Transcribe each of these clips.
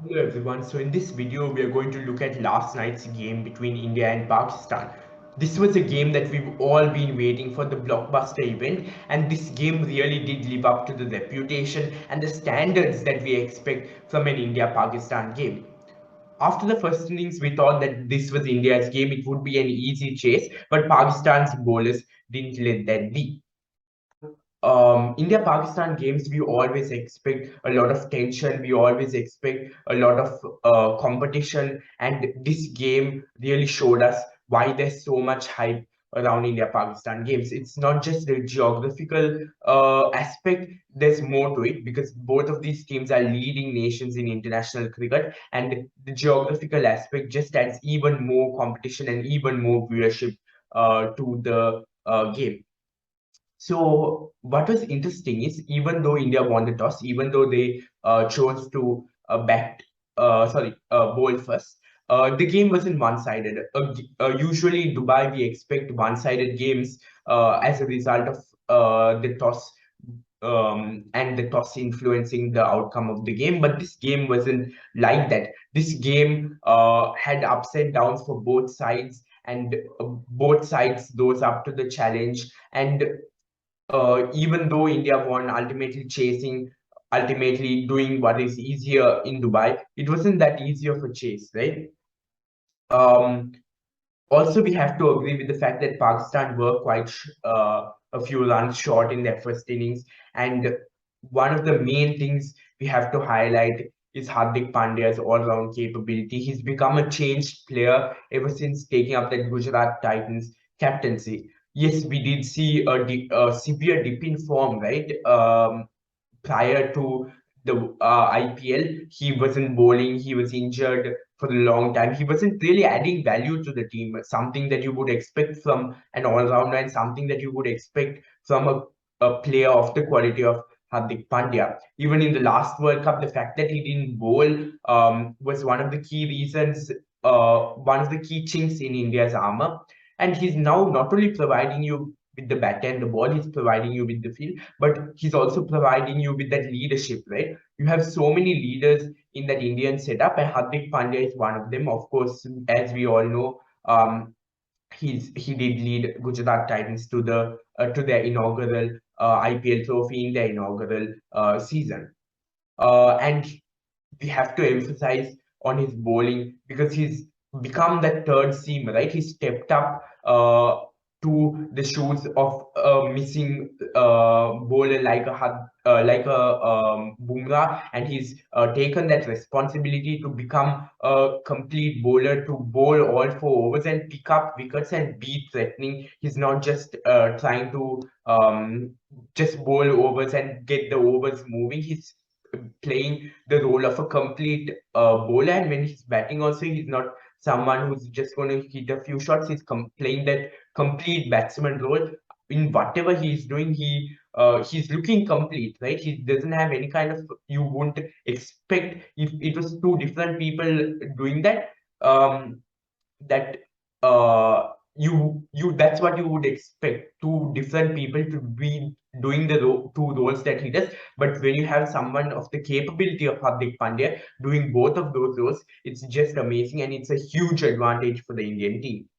Hello everyone, so in this video we are going to look at last night's game between India and Pakistan. This was a game that we've all been waiting for, the blockbuster event, and this game really did live up to the reputation and the standards that we expect from an India-Pakistan game. After the first innings, we thought that this was India's game, it would be an easy chase, but Pakistan's bowlers didn't let that be. India Pakistan games, we always expect a lot of tension, we always expect a lot of competition, and this game really showed us why there's so much hype around India Pakistan games. It's not just the geographical aspect, there's more to it because both of these teams are leading nations in international cricket, and the geographical aspect just adds even more competition and even more viewership to the game. So what was interesting is even though India won the toss, even though they chose to bowl first, the game wasn't one-sided. Usually in Dubai we expect one-sided games as a result of the toss and the toss influencing the outcome of the game. But this game wasn't like that. This game had ups and downs for both sides, and both sides rose up to the challenge. And even though India won, ultimately doing what is easier in Dubai, it wasn't that easy of a chase, right? Um, Also, we have to agree with the fact that Pakistan were a few runs short in their first innings, and one of the main things we have to highlight is Hardik Pandya's all-round capability. He's become a changed player ever since taking up that Gujarat Titans captaincy. Yes, we did see a severe dip in form, right? Prior to the IPL, he wasn't bowling, he was injured for a long time. He wasn't really adding value to the team, something that you would expect from an all-rounder and something that you would expect from a player of the quality of Hardik Pandya. Even in the last World Cup, the fact that he didn't bowl was one of the key reasons, one of the key chinks in India's armor. And he's now not only providing you with the bat and the ball, he's providing you with the field, but he's also providing you with that leadership, right? You have so many leaders in that Indian setup, and Hardik Pandya is one of them. Of course, as we all know, he did lead Gujarat Titans to their inaugural IPL trophy in their inaugural season. And we have to emphasize on his bowling because he's become that third seam, right? He stepped up to the shoes of a missing bowler like Bumrah, and he's taken that responsibility to become a complete bowler, to bowl all 4 overs and pick up wickets and be threatening. He's not just trying to just bowl overs and get the overs moving. He's playing the role of a complete bowler, and when he's batting also, he's not someone who's just going to hit a few shots. He's playing that complete batsman role. In whatever he's doing, he's looking complete, right? He doesn't have any kind of, you wouldn't expect if it was two different people doing that, that you that's what you would expect two different people to be doing the two roles that he does. But when you have someone of the capability of Hardik Pandya doing both of those roles, it's just amazing, and it's a huge advantage for the Indian team.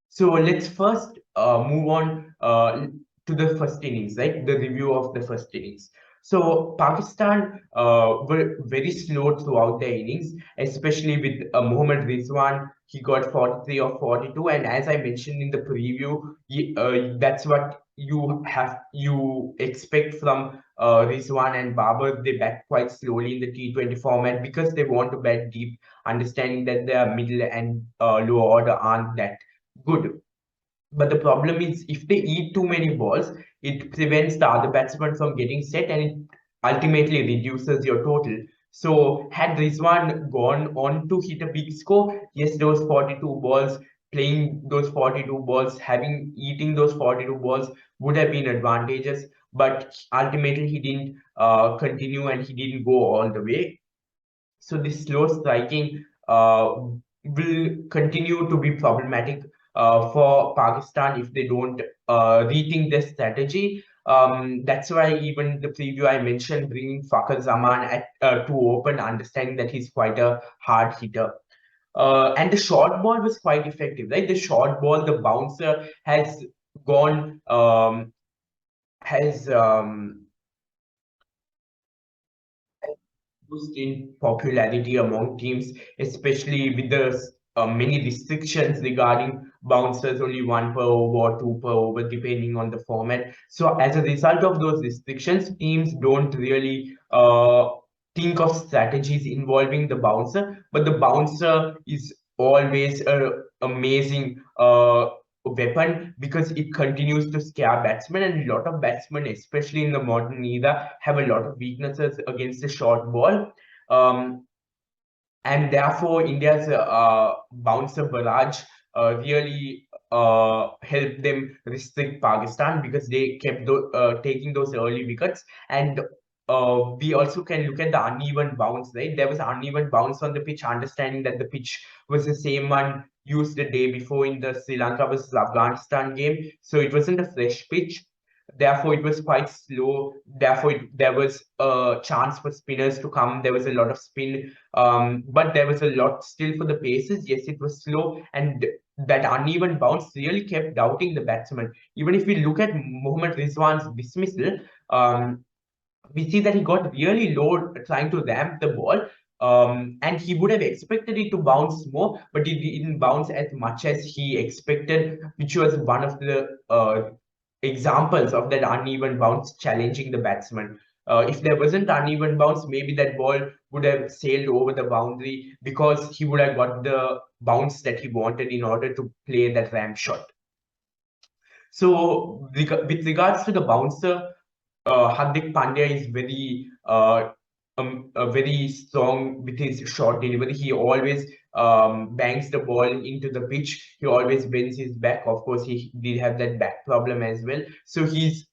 So let's first move on to the first innings, right? The review of the first innings. So Pakistan were very slow throughout their innings, especially with Mohammad Rizwan. He got 43 or 42, and as I mentioned in the preview, that's what you expect from Rizwan and Babar. They bat quite slowly in the T20 format because they want to bat deep, understanding that their middle and lower order aren't that good. But the problem is if they eat too many balls, it prevents the other batsman from getting set, and it ultimately reduces your total. So had Rizwan gone on to hit a big score, yes, those 42 balls, playing those 42 balls, having eating those 42 balls would have been advantageous. But ultimately he didn't continue and he didn't go all the way. So this slow striking will continue to be problematic for Pakistan if they don't rethink their strategy. That's why even the preview I mentioned, bringing Fakhar Zaman to open, understanding that he's quite a hard hitter. And the short ball was quite effective, right? The short ball, the bouncer has gone, has boost in popularity among teams, especially with the many restrictions regarding bouncers, only one per over or two per over, depending on the format. So, as a result of those restrictions, teams don't really think of strategies involving the bouncer, but the bouncer is always a amazing weapon because it continues to scare batsmen, and a lot of batsmen, especially in the modern era, have a lot of weaknesses against the short ball. Um, and therefore India's bouncer barrage really helped them restrict Pakistan because they kept taking those early wickets. And we also can look at the uneven bounce, right? There was uneven bounce on the pitch, understanding that the pitch was the same one used the day before in the Sri Lanka versus Afghanistan game. So it wasn't a fresh pitch. Therefore, it was quite slow. Therefore, there was a chance for spinners to come. There was a lot of spin, but there was a lot still for the paces. Yes, it was slow, and that uneven bounce really kept doubting the batsman. Even if we look at Mohammad Rizwan's dismissal, we see that he got really low trying to ramp the ball. And he would have expected it to bounce more, but it didn't bounce as much as he expected, which was one of the examples of that uneven bounce challenging the batsman. If there wasn't uneven bounce, maybe that ball would have sailed over the boundary because he would have got the bounce that he wanted in order to play that ramp shot. So, with regards to the bouncer, Hardik Pandya is very strong with his short delivery. He always bangs the ball into the pitch. He always bends his back. Of course, he did have that back problem as well. So his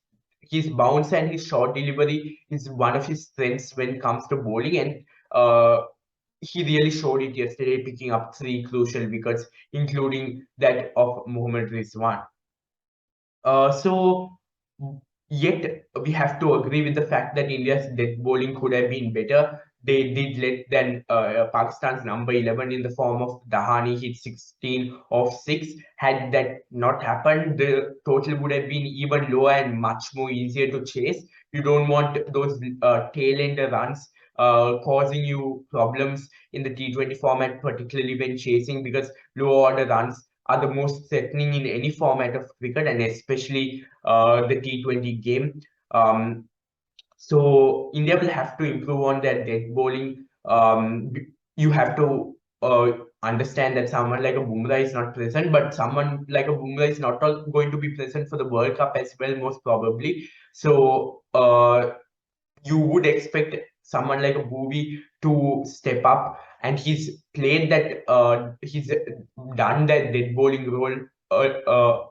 bounce and his short delivery is one of his strengths when it comes to bowling, and he really showed it yesterday, picking up three crucial wickets, including that of Mohammad Rizwan. So, yet we have to agree with the fact that India's death bowling could have been better. They did let then Pakistan's number 11 in the form of Dahani hit 16 of 6. Had that not happened, the total would have been even lower and much more easier to chase. You don't want those tail ender runs causing you problems in the T20 format, particularly when chasing, because low order runs are the most threatening in any format of cricket, and especially the T20 game. Um, so India will have to improve on their death bowling. You have to understand that someone like a Bumrah is not present, but someone like a Bumrah is not going to be present for the World Cup as well, most probably. So you would expect someone like a Bhuvi to step up, and he's played that. He's done that dead bowling role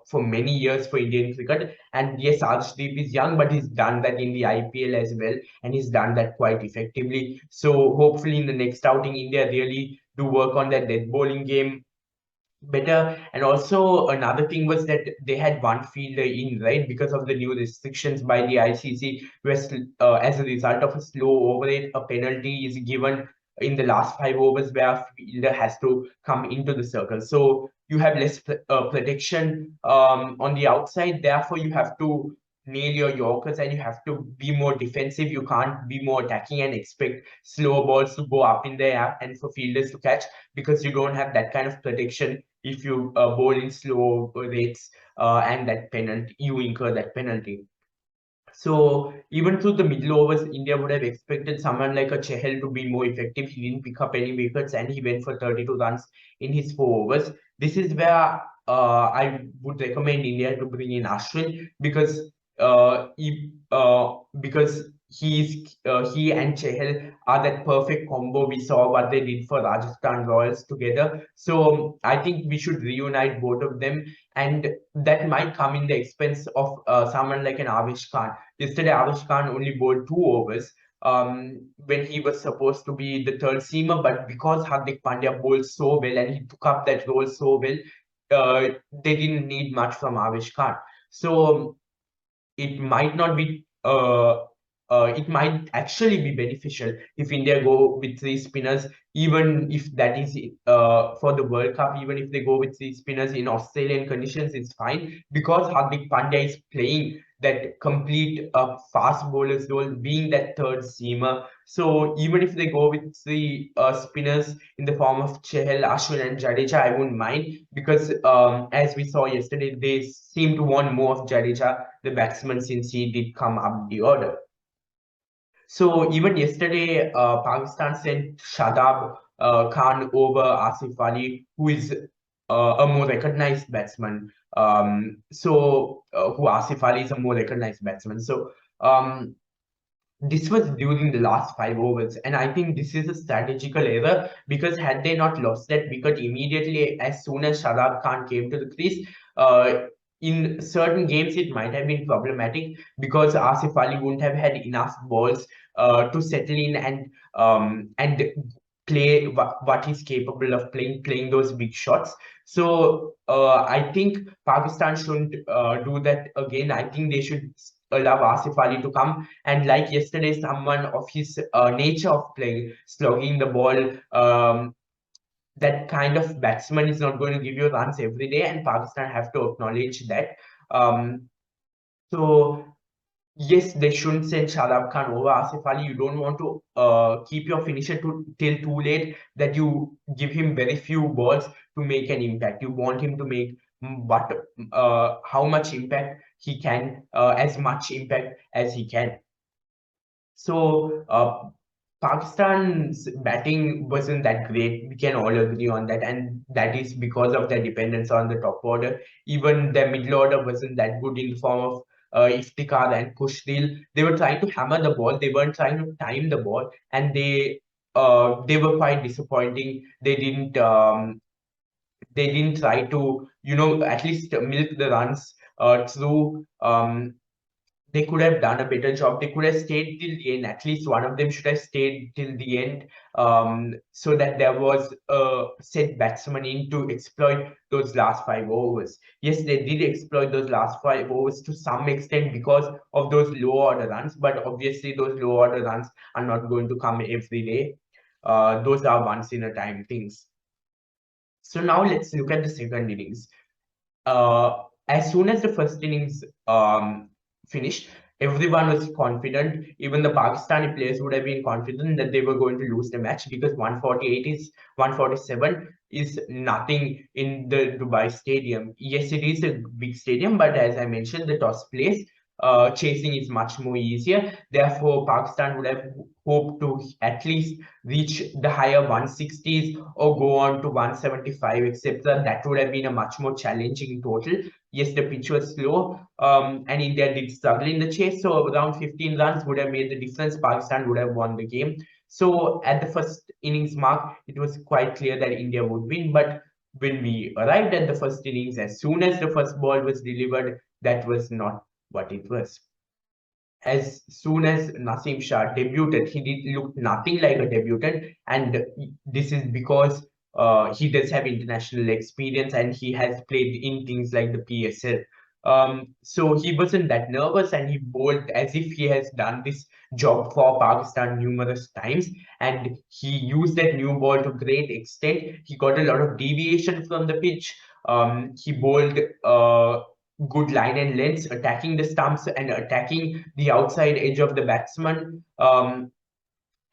for many years for Indian cricket. And yes, Arshdeep is young, but he's done that in the IPL as well, and he's done that quite effectively. So hopefully, in the next outing, India really do work on that dead bowling game better. And also another thing was that they had one fielder in, right, because of the new restrictions by the ICC, where as a result of a slow over rate, a penalty is given in the last 5 overs where a fielder has to come into the circle. So you have less protection on the outside. Therefore, you have to nail your Yorkers and you have to be more defensive. You can't be more attacking and expect slow balls to go up in the air and for fielders to catch, because you don't have that kind of protection if you bowl in slow rates, and that penalty, you incur that penalty. So even through the middle overs, India would have expected someone like a Chehel to be more effective. He didn't pick up any wickets and he went for 32 runs in his 4 overs. This is where I would recommend India to bring in Ashwin, because because he and Chehel are that perfect combo. We saw what they did for Rajasthan Royals together. So I think we should reunite both of them, and that might come in the expense of someone like an Avish Khan. Yesterday, Avish Khan only bowled 2 overs when he was supposed to be the third seamer, but because Hardik Pandya bowled so well and he took up that role so well, they didn't need much from Avish Khan. So it might not be it might actually be beneficial if India go with three spinners, even if that is for the World Cup, even if they go with three spinners in Australian conditions, it's fine because Hardik Pandya is playing that complete fast bowler's role, being that third seamer. So even if they go with three spinners in the form of Chahal, Ashwin, and Jadeja, I wouldn't mind because as we saw yesterday, they seem to want more of Jadeja, the batsman, since he did come up the order. So even yesterday, Pakistan sent Shadab Khan over Asif Ali, who is a more recognized batsman. Who Asif Ali is a more recognized batsman. So um, this was during the last 5 overs, and I think this is a strategical error because had they not lost that wicket immediately as soon as Shadab Khan came to the crease, uh, in certain games it might have been problematic because Asif Ali wouldn't have had enough balls to settle in and play what he's capable of playing those big shots. So I think Pakistan shouldn't do that again. I think they should allow Asif Ali to come, and like yesterday, someone of his nature of playing, slugging the ball, that kind of batsman is not going to give you runs every day, and Pakistan have to acknowledge that. Um, so yes, they shouldn't send Shadab Khan over Asif Ali. You don't want to keep your finisher till too late that you give him very few balls to make an impact. You want him to make how much impact he can, as much impact as he can. So Pakistan's batting wasn't that great. We can all agree on that, and that is because of their dependence on the top order. Even their middle order wasn't that good in the form of Iftikhar and Kushdil. They were trying to hammer the ball. They weren't trying to time the ball, and they were quite disappointing. They didn't try to at least milk the runs through. They could have done a better job. They could have stayed till the end. At least one of them should have stayed till the end, so that there was a set batsman in to exploit those last 5 overs. Yes, they did exploit those last 5 overs to some extent because of those low order runs, but obviously those low order runs are not going to come every day. Those are once in a time things. So now let's look at the second innings. As soon as the first innings finished, everyone was confident. Even the Pakistani players would have been confident that they were going to lose the match because 148 is 147 is nothing in the Dubai stadium. Yes, it is a big stadium, but as I mentioned, the toss place. Chasing is much more easier. Therefore, Pakistan would have hoped to at least reach the higher 160s or go on to 175, etc. That would have been a much more challenging total. Yes, the pitch was slow, and India did struggle in the chase. So around 15 runs would have made the difference. Pakistan would have won the game. So at the first innings mark, it was quite clear that India would win. But when we arrived at the first innings, as soon as the first ball was delivered, that was not what it was. As soon as Nasim Shah debuted, he did look nothing like a debutant, and this is because he does have international experience and he has played in things like the PSL. So he wasn't that nervous, and he bowled as if he has done this job for Pakistan numerous times, and he used that new ball to great extent. He got a lot of deviation from the pitch. He bowled good line and lengths, attacking the stumps and attacking the outside edge of the batsman,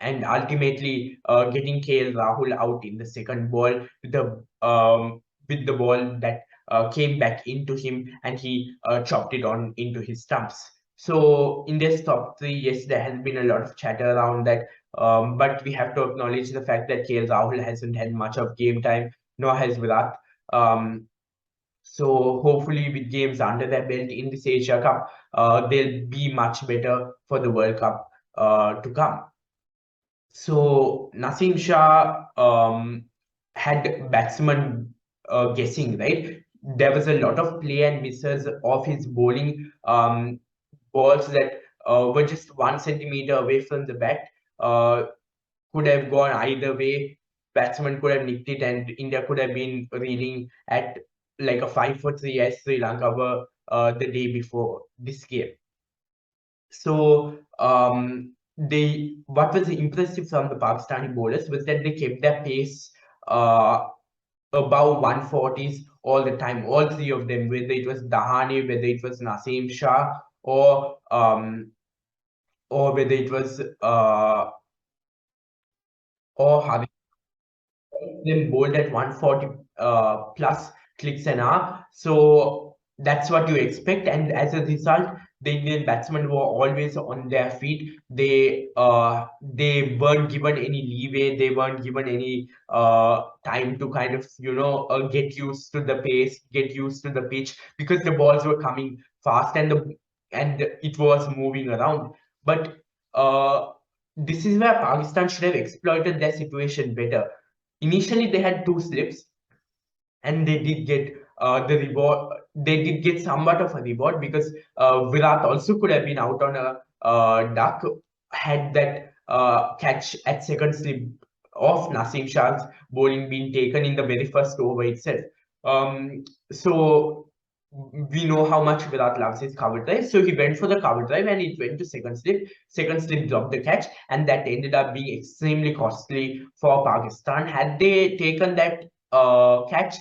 and ultimately getting KL Rahul out in the second ball with the ball that came back into him, and he chopped it on into his stumps. So in this top three, yes, there has been a lot of chatter around that, but we have to acknowledge the fact that KL Rahul hasn't had much of game time, nor has Virat. Um, so hopefully, with games under their belt in this Asia Cup, they'll be much better for the World Cup to come. So Nasim Shah had batsman guessing, right? There was a lot of play and misses of his bowling, balls that were just 1 centimeter away from the bat. Uh, could have gone either way. Batsman could have nicked it, and India could have been reeling at like a 5 for 3 as Sri Lanka were the day before this game. So what was impressive from the Pakistani bowlers was that they kept their pace uh, above 140s all the time. All three of them, whether it was Dahane, whether it was Naseem Shah, or whether it was or Hardik, them bowled at 140 plus clicks an hour. So that's what you expect. And as a result, the Indian batsmen were always on their feet. They weren't given any leeway. They weren't given any time to kind of get used to the pace, get used to the pitch, because the balls were coming fast and it was moving around. But this is where Pakistan should have exploited their situation better. Initially, they had two slips, and they did get the reward. They did get somewhat of a reward because Virat also could have been out on a duck had that catch at second slip of Naseem Shah's bowling been taken in the very first over itself. So we know how much Virat loves his cover drive. So he went for the cover drive and it went to second slip. Second slip dropped the catch, and that ended up being extremely costly for Pakistan. Had they taken that catch,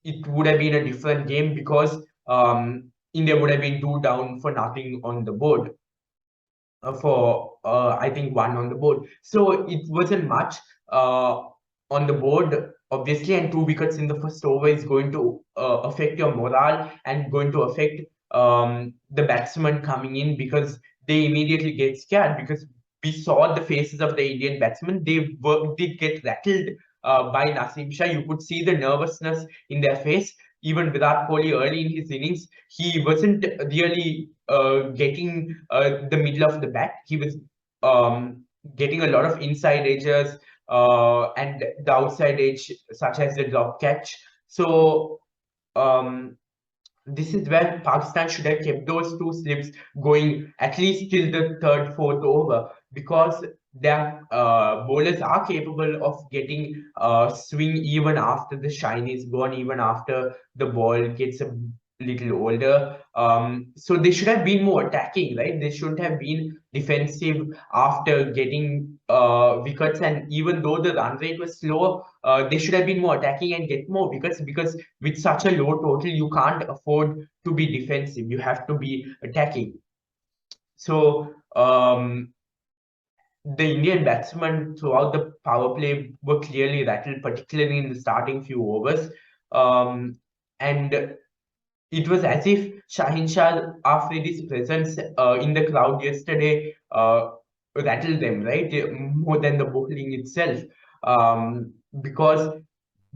it would have been a different game because India would have been two down for nothing on the board for I think one on the board. So it wasn't much uh, on the board, obviously, and two wickets in the first over is going to affect your morale and going to affect the batsman coming in, because they immediately get scared, because we saw the faces of the Indian batsmen. Did get rattled by Naseem Shah. You could see the nervousness in their face. Even Virat Kohli early in his innings, he wasn't really getting the middle of the bat. He was getting a lot of inside edges and the outside edge, such as the drop catch. So um, this is where Pakistan should have kept those two slips going at least till the third, fourth over, because their bowlers are capable of getting swing even after the shine is gone, even after the ball gets a little older. So they should have been more attacking, right? They shouldn't have been defensive after getting wickets. And even though the run rate was slow, they should have been more attacking and get more wickets, because with such a low total, you can't afford to be defensive. You have to be attacking. So the Indian batsmen throughout the power play were clearly rattled, particularly in the starting few overs. And it was as if Shaheen Shah, after his presence in the crowd yesterday, rattled them, right? More than the bowling itself. Because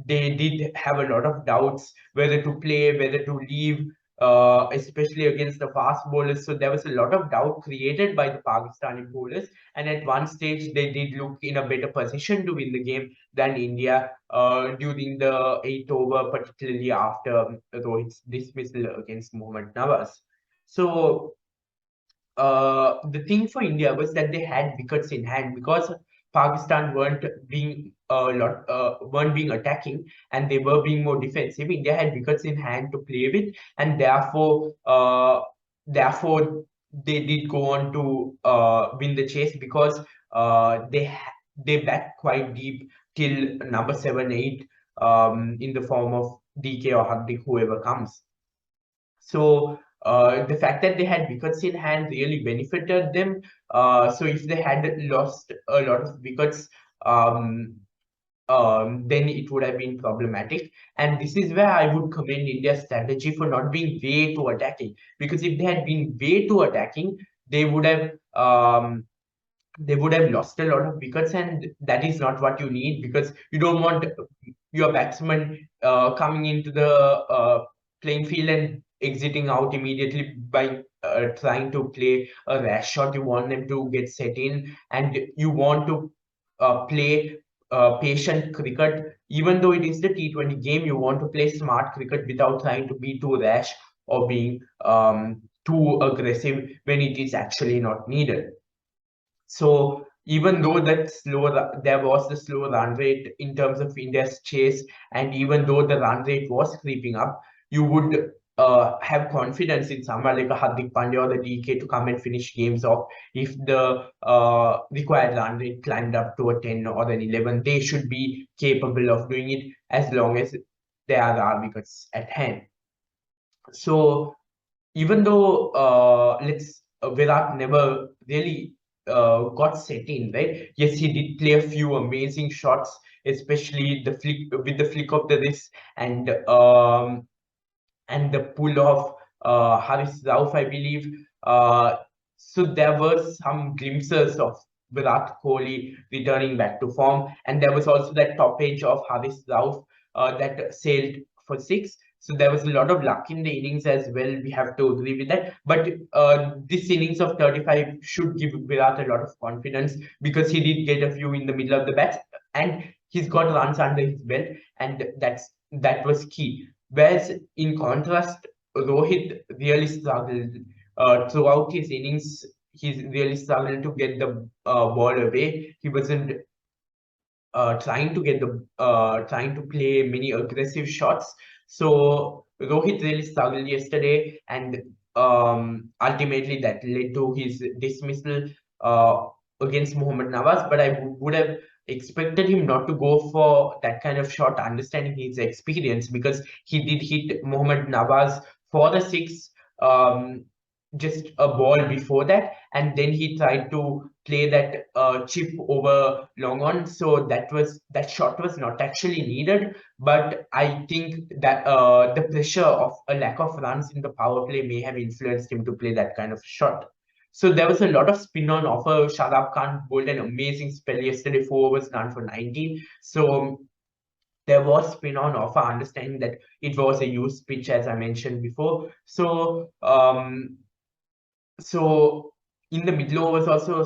they did have a lot of doubts whether to play, whether to leave, especially against the fast bowlers. So there was a lot of doubt created by the Pakistani bowlers. And at one stage, they did look in a better position to win the game than India during the eighth over, particularly after Rohit's dismissal against Mohammad Nawaz. So the thing for India was that they had wickets in hand, because Pakistan weren't being attacking, and they were being more defensive. India had wickets in hand to play with, and therefore they did go on to win the chase, because they backed quite deep till number 7, 8 in the form of DK or Hardik, whoever comes. So the fact that they had wickets in hand really benefited them. So if they had lost a lot of wickets, um, then it would have been problematic. And this is where I would commend India's strategy for not being way too attacking. Because if they had been way too attacking, they would have lost a lot of wickets, and that is not what you need, because you don't want your batsman coming into the playing field and exiting out immediately by trying to play a rash shot. You want them to get set in, and you want to play patient cricket. Even though it is the T20 game, you want to play smart cricket without trying to be too rash or being too aggressive when it is actually not needed. So even though there was the slow run rate in terms of India's chase, and even though the run rate was creeping up, you would have confidence in someone like a Hardik Pandya or the DK to come and finish games off. If the required run rate climbed up to a 10 or an 11, they should be capable of doing it as long as there are wickets at hand. So even though Virat never really got set in, right? Yes, he did play a few amazing shots, especially the flick with the flick of the wrist and the pull of Haris Rauf, I believe. So there were some glimpses of Virat Kohli returning back to form, and there was also that top edge of Haris Rauf that sailed for six. So there was a lot of luck in the innings as well. We have to agree with that. But this innings of 35 should give Virat a lot of confidence because he did get a few in the middle of the bat, and he's got runs under his belt, and that was key. Whereas in contrast, Rohit really struggled throughout his innings. He really struggled to get the ball away. He wasn't trying to play many aggressive shots. So Rohit really struggled yesterday, and ultimately that led to his dismissal uh, against Mohammad Nawaz. But I would have expected him not to go for that kind of shot, understanding his experience, because he did hit Mohammad Nawaz for the six. Just a ball before that, and then he tried to play that chip over long on. So that shot was not actually needed, but I think that the pressure of a lack of runs in the power play may have influenced him to play that kind of shot. So there was a lot of spin on offer. Shadab Khan bowled an amazing spell yesterday, 4 overs done for 19. So there was spin on offer, understanding that it was a used pitch, as I mentioned before. So in the middle overs also,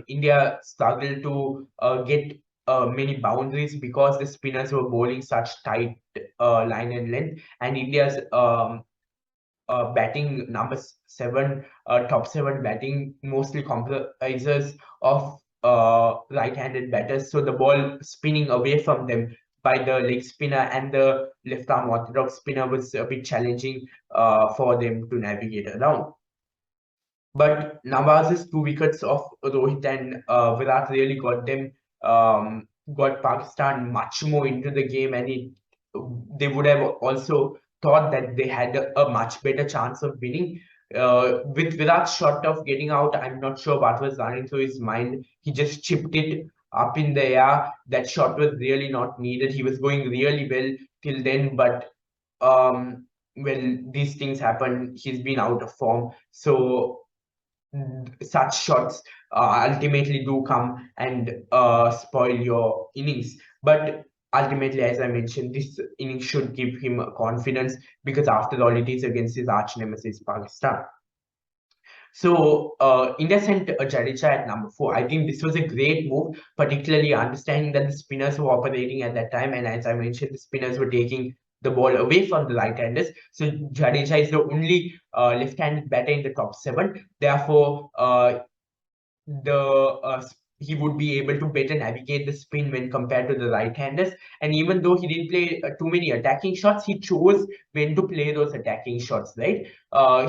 India struggled to get many boundaries because the spinners were bowling such tight line and length, and India's batting number seven, top seven batting mostly comprises of right-handed batters. So the ball spinning away from them by the leg spinner and the left arm orthodox spinner was a bit challenging for them to navigate around. But Nawaz's 2 wickets of Rohit and Virat really got Pakistan much more into the game, and they would have also thought that they had a much better chance of winning. With Virat's shot of getting out, I'm not sure what was running through his mind. He just chipped it up in the air. That shot was really not needed. He was going really well till then, but when these things happen, he's been out of form. So such shots ultimately do come and spoil your innings. But ultimately, as I mentioned, this innings should give him confidence because after all, it is against his arch nemesis, Pakistan. So India sent Jadeja at number 4. I think this was a great move, particularly understanding that the spinners were operating at that time, and as I mentioned, the spinners were taking the ball away from the right-handers. So Jadeja is the only left-handed batter in the top 7. Therefore, he would be able to better navigate the spin when compared to the right-handers. And even though he didn't play too many attacking shots, he chose when to play those attacking shots, right?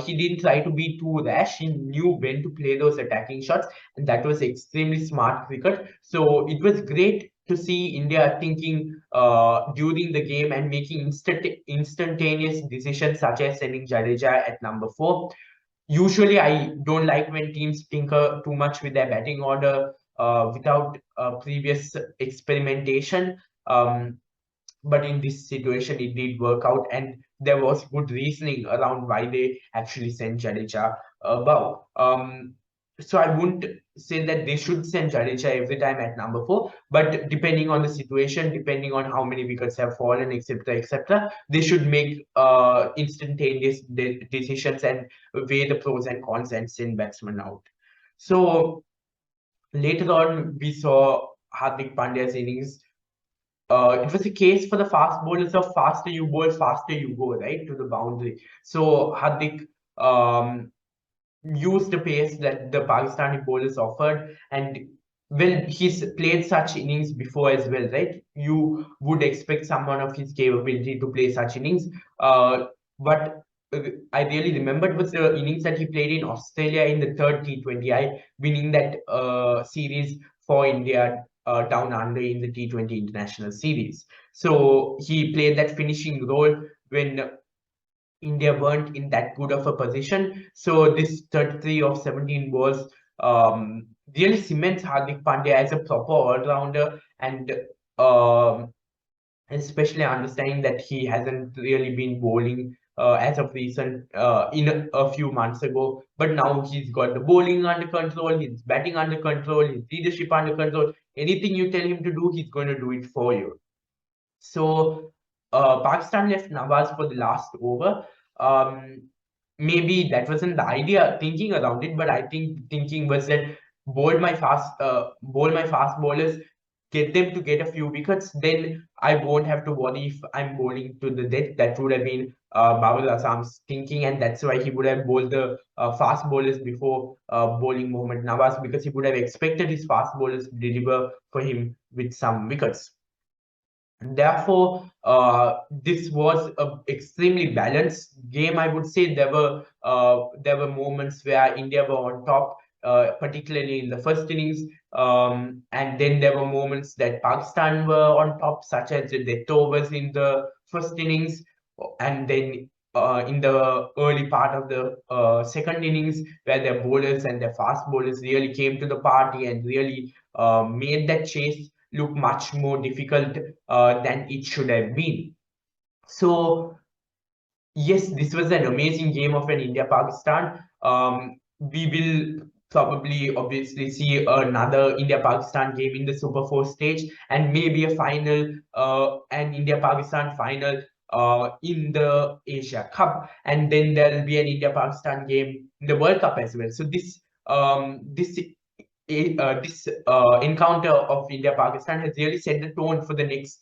He didn't try to be too rash. He knew when to play those attacking shots, and that was extremely smart cricket. So it was great to see India thinking during the game and making instantaneous decisions, such as sending Jadeja at number 4. Usually, I don't like when teams tinker too much with their batting order without previous experimentation. But in this situation, it did work out, and there was good reasoning around why they actually sent Jadeja above. So I wouldn't say that they should send Jadeja every time at number 4, but depending on the situation, depending on how many wickets have fallen, etc., they should make instantaneous decisions and weigh the pros and cons and send batsmen out. So later on, we saw Hardik Pandya's innings. It was a case for the fast bowlers of faster you bowl, faster you go, right, to the boundary. So Hardik used the pace that the Pakistani bowlers offered, and well, he's played such innings before as well, right? You would expect someone of his capability to play such innings. What I really remembered was the innings that he played in Australia in the third T20I, winning that series for India down under in the T20 international series. So he played that finishing role when India weren't in that good of a position. So this 33 of 17 balls really cements Hardik Pandya as a proper all-rounder, and um, especially understanding that he hasn't really been bowling as of recent in a few months ago. But now he's got the bowling under control, his batting under control, his leadership under control. Anything you tell him to do, he's going to do it for you. So Pakistan left Nawaz for the last over. Um, Maybe that wasn't the idea thinking around it, but I think thinking was that bowl my fast bowlers, get them to get a few wickets. Then I won't have to worry if I'm bowling to the death. That would have been Babar Azam's thinking, and that's why he would have bowled the fast bowlers before bowling Mohammad Nawaz, because he would have expected his fast bowlers to deliver for him with some wickets. Therefore, this was an extremely balanced game. I would say there were moments where India were on top, particularly in the first innings, and then there were moments that Pakistan were on top, such as the death overs in the first innings, and then in the early part of the second innings, where their bowlers and their fast bowlers really came to the party and really made that chase look much more difficult than it should have been. So yes, this was an amazing game of an India-Pakistan. We will probably obviously see another India-Pakistan game in the Super 4 stage, and maybe a final, an India-Pakistan final in the Asia Cup, and then there'll be an India-Pakistan game in the World Cup as well. So this encounter of India-Pakistan has really set the tone for the next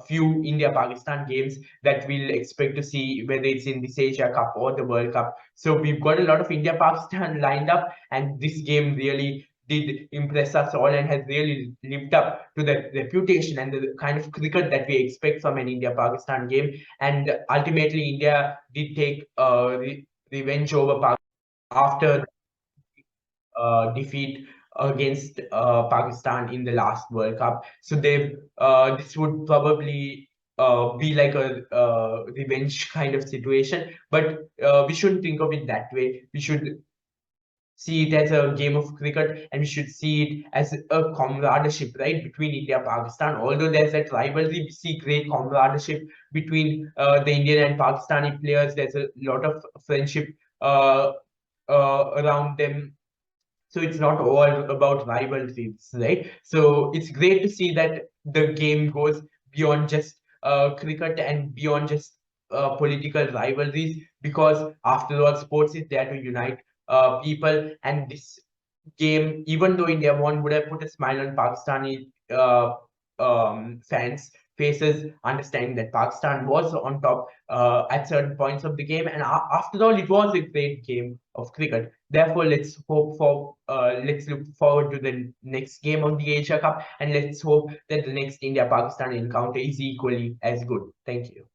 few India-Pakistan games that we'll expect to see, whether it's in this Asia Cup or the World Cup. So we've got a lot of India-Pakistan lined up, and this game really did impress us all and has really lived up to the reputation and the kind of cricket that we expect from an India-Pakistan game. And ultimately, India did take revenge over Pakistan after defeat against Pakistan in the last World Cup. So this would probably be like a revenge kind of situation, but we shouldn't think of it that way. We should see it as a game of cricket, and we should see it as a comradeship, right, between India and Pakistan. Although there's that rivalry, we see great comradeship between the Indian and Pakistani players. There's a lot of friendship around them, so it's not all about rivalries, right? So it's great to see that the game goes beyond just cricket and beyond just political rivalries, because after all, sports is there to unite people. And this game, even though India won, would have put a smile on Pakistani fans' faces, understanding that Pakistan was on top at certain points of the game. And after all, it was a great game of cricket. Therefore, let's look forward to the next game of the Asia Cup, and let's hope that the next India-Pakistan encounter is equally as good. Thank you.